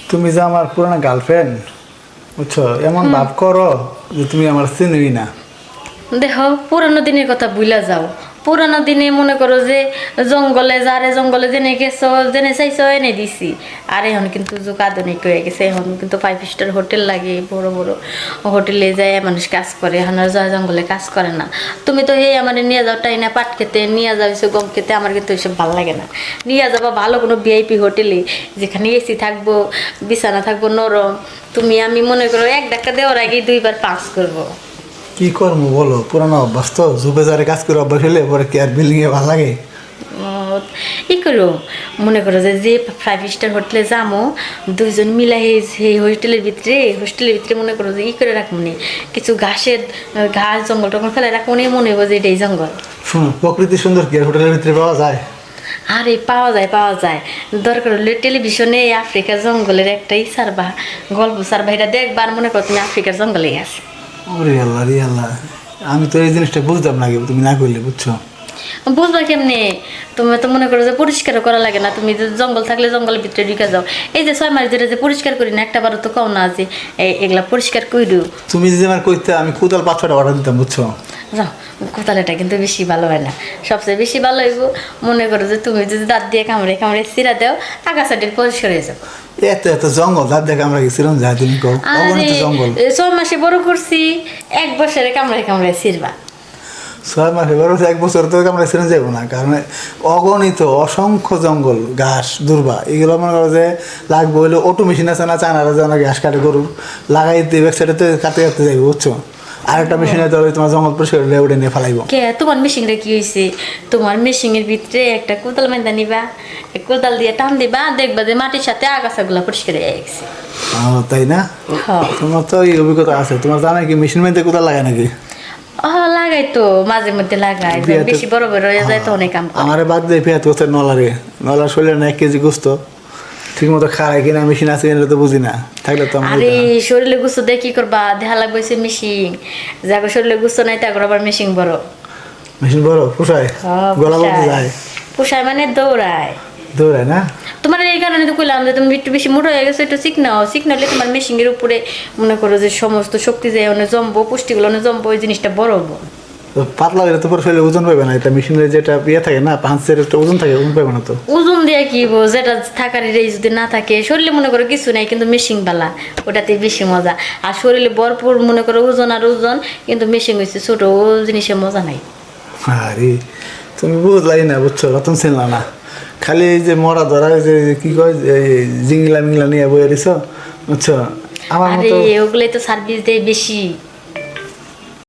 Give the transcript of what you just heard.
তুমি যে আমার পুরানো গার্লফ্রেন্ড, বুঝছো, এমন ভাব করো যে তুমি আমার চিনবি না। দেখো পুরানো দিনের কথা ভুলা যাও। পুরানো দিনে মনে করো যে জঙ্গলে যারে জঙ্গলে জেনে গেছো জেনে চাইছো এনে দিছি। আর এখন কিন্তু যুগ আধুনিক হয়ে গেছে, এখন কিন্তু 5 স্টার হোটেল লাগে, বড় বড় হোটেলে যায় মানুষ কাজ করে, এখন আর যা জঙ্গলে কাজ করে না। তুমি তো হে আমার নিয়ে যাও টাইনা পাট খেতে, নিয়ে যাও এসে গম খেতে, আমার কিন্তু এসব ভালো লাগে না। নিয়ে যাবো ভালো কোনো ভিআইপি হোটেলে, যেখানে এসি থাকবো, বিছানা থাকবো নরম। তুমি আমি মনে করো এক ডাক্কা দেওয়ার আগেই 2বার পাস করবো। কি করবো বলো, পুরানো অভ্যাস তো, যুগে যারে কাজ করে অভ্যাস হলে পরে কি আর বিল্ডিংয়ে ভালো লাগে? ই করো, মনে করো যে 5 স্টার হোটেলে যাবো, দুইজন মিলা সেই হোস্টেলের ভিতরে মনে করো যে ই করে রাখবো নি, কিছু ঘাস জঙ্গল টঙ্গল ফেলে রাখবো নি, মনে হবো যে এটাই জঙ্গল। শুনো, প্রকৃতি সুন্দর কি আর হোটেলের ভিতরে পাওয়া যায়? আরে পাওয়া যায়। দরকার হলে টেলিভিশনে আফ্রিকার জঙ্গলের একটাই সারবা, গল্প সারবা, এটা দেখবা আর মনে করো তুমি আফ্রিকার জঙ্গলে গেছো। ওরে আল্লাহ রে আল্লাহ, আমি তো এই জিনিসটা বুঝতাম না, তুমি না করলে, বুঝছো? বুঝবা কেমনে? তুমি তো মনে করো যে পরিষ্কারও করা লাগে না, তুমি যে জঙ্গল থাকলে জঙ্গলের ভিতরে ঢুকে যাও। এই যে 6 মাস ধরে যে পরিষ্কার করি না, একটা বারও তো কও না যে এগুলা পরিষ্কার কইরু। তুমি যদি আমার কইতে, আমি কোদাল 5-6টা অর্ডার দিতাম, বুঝছো? যাও, কোদালেটা কিন্তু বেশি ভালো হয় না, সবচেয়ে বেশি ভালো হইব মনে করো যে তুমি যদি দাঁত দিয়ে কামড়ে কামড়ে চিরা দাও, আগাছাটির পরিষ্কার হয়ে যাবো। এত জঙ্গল, তার দেখে আমরা গেছিলাম যা, তুমি কও অগণিত জঙ্গল। 6 মাসে বড় করছি, 1 বছরে কামড়ে কামড়ে চিরবা। 6 মাস এবার 1 বছর তো আমরা ছিলেন যাবো না, কারণ অগণিত অসংখ্য জঙ্গল, ঘাস দুর্বা, এগুলো মনে করো যে লাগবে হইলে অটো মেশিন আছে না, চায়নারা যে অনেক ঘাস কাটে গরুর, লাগাই ব্যাক সাইডে তো কাটতে কাটতে যাইবো, বুঝছো? আরেকটা মেশিনে তো তোমার জঙ্গল পরিষ্কার করে উঠে নিয়ে ফেলাইবো। কে তোমার মেশিনটা কি হয়েছে? তোমার মেশিনের ভিতরে একটা কোদাল মেন্দা নিবা, কোদাল দিয়ে টান দিবা, দেখবা যে মাটির সাথে আগাছাগুলা পরিষ্কার হয়ে গেছে। তাই না? তোমার তো এই অভিজ্ঞতা আছে, তোমার জানা কি মেশিন মেনতে কোদাল লাগায় নাকি? লাগাই তো, মাঝে মধ্যে লাগাই, বেশি বড় বড় হয়ে যায় তো অনেক কাম করে। আমার বাদ দিয়ে পেঁয়াজ করছে নলার শরীরে না 1 কেজি গোস্ত ঠিক মতো খায় কিনা, মেশিন আছে কিনা তো বুঝি না, থাকলে তো আরে শরীরে গুছো দিয়ে কি করবা, দেখা লাগবে সে মেশিন, যাকে শরীরে গুছো নাই তাকে আবার মেশিন বড় পোষায়, গলা বলতে যায়, পোষায় মানে দৌড়ায় না। তোমার এই কারণে তো কইলাম যে তুমি একটু বেশি মোটা হয়ে গেছো, একটু চিকনাও তোমার মেশিনের উপরে মনে করো যে সমস্ত শক্তি যায় অনেক জমবো, পুষ্টিগুলো অনেক জমবো, ওই জিনিসটা বড় হবো। পাতলা হলে তো পরে শরীরে ওজন পাবে না, এটা মেশিনের যেটা ইয়ে থাকে না, পাঁচের একটা ওজন থাকে, ওজন পাবে না তো। ওজন দিয়ে কি যেটা থাকার যদি না থাকে, শরীরে মনে করো কিছু নাই কিন্তু মেশিন বালা, ওটাতে বেশি মজা। আর শরীরে ভরপুর মনে করো ওজন আর ওজন, কিন্তু মেশিন হয়েছে ছোট, ও জিনিসের মজা নাই। আরে তুমি বুঝলাই না, বুঝছো, রতন ছিলাম না, খালি এই যে মরা ধরা যে কি কয় জিংলা মিংলা নিয়ে বয়ে দিছ, বুঝছো? আমার মতো ওগুলোই তো সার্ভিস দেয় বেশি।